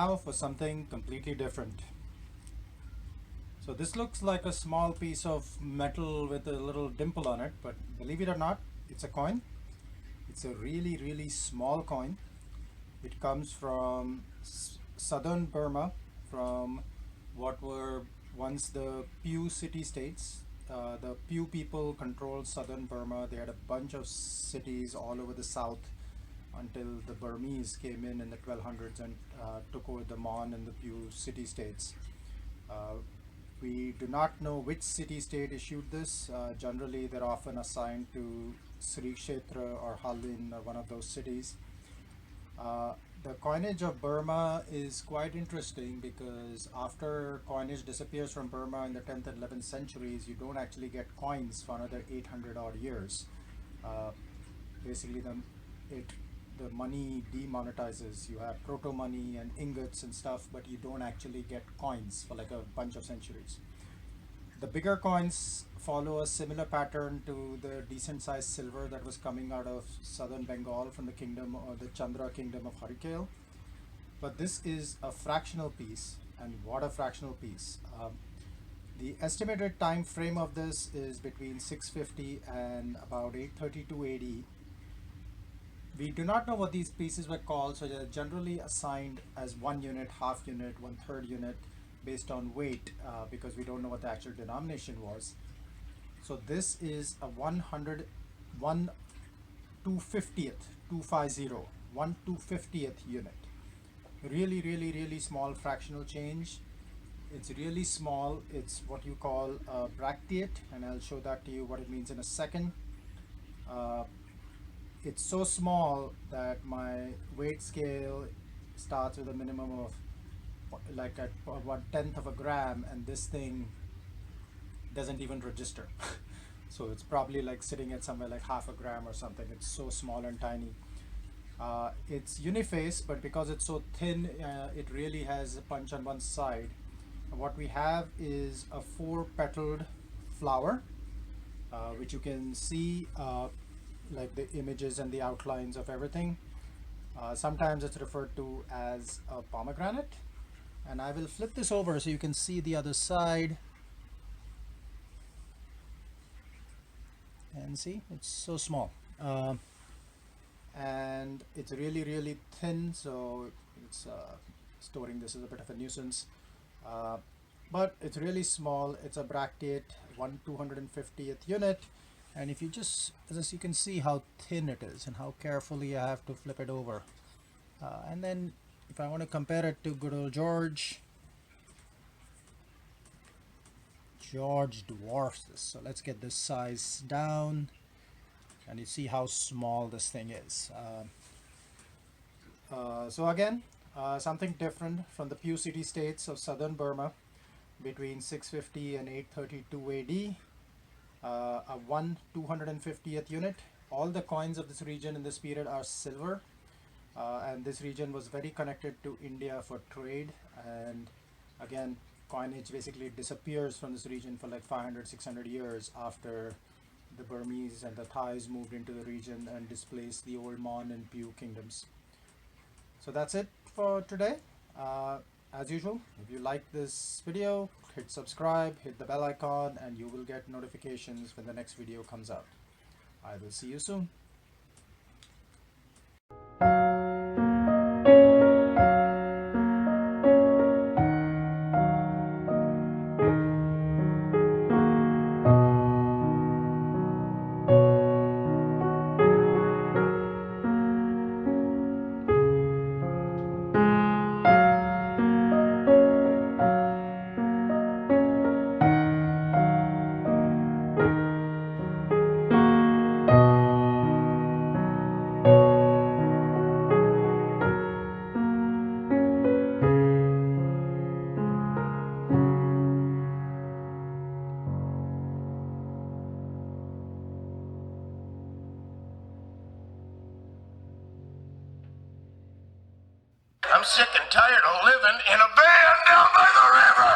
now for something completely different. So this looks like a small piece of metal with a little dimple on it, but believe it or not, it's a coin. It's a really small coin. It comes from southern Burma, from what were once the Pyu city-states. The Pyu people controlled southern Burma. They had a bunch of cities all over the south until the Burmese came in the 1200s and took over the Mon and the Pyu city-states. We do not know which city-state issued this. Generally, they're often assigned to Srikshetra or Halin or one of those cities. The coinage of Burma is quite interesting because after coinage disappears from Burma in the 10th and 11th centuries, you don't actually get coins for another 800 odd years. Basically, the money demonetizes. You have proto money and ingots and stuff, but you don't actually get coins for like a bunch of centuries. The bigger coins follow a similar pattern to the decent sized silver that was coming out of southern Bengal from the kingdom or the Chandra kingdom of Harikale. But this is a fractional piece, and what a fractional piece. The estimated time frame of this is between 650 and about 832 AD. We do not know what these pieces were called, so they're generally assigned as 1 unit, half unit, 1/3 unit based on weight because we don't know what the actual denomination was. So this is a 1/250th unit. Really small fractional change. It's really small. It's what you call a bracteate, and I'll show that to you what it means in a second. It's so small that my weight scale starts with a minimum of like at 1/10 of a gram, and this thing doesn't even register. So it's probably like sitting at somewhere like half a gram or something. It's so small and tiny. It's Uniface, but because it's so thin, it really has a punch on one side. What we have is a 4-petaled flower, which you can see like the images and the outlines of everything. Sometimes it's referred to as a pomegranate, and I will flip this over so you can see the other side. And see, it's so small, and it's really thin, so it's storing this is a bit of a nuisance, but it's really small. It's a bracteate 1/250th unit. And if you just, as you can see how thin it is and how carefully I have to flip it over. And then if I want to compare it to good old George dwarfs this. So let's get this size down, and you see how small this thing is. So again, something different from the Pyu city-states of southern Burma between 650 and 832 AD. A 1/250th unit. All the coins of this region in this period are silver, and this region was very connected to India for trade. And again, coinage basically disappears from this region for like 500-600 years after the Burmese and the Thais moved into the region and displaced the old Mon and Pyu kingdoms. So that's it for today. As usual, if you like this video, hit subscribe, hit the bell icon, and you will get notifications when the next video comes out. I will see you soon. I'm sick and tired of living in a van down by the river.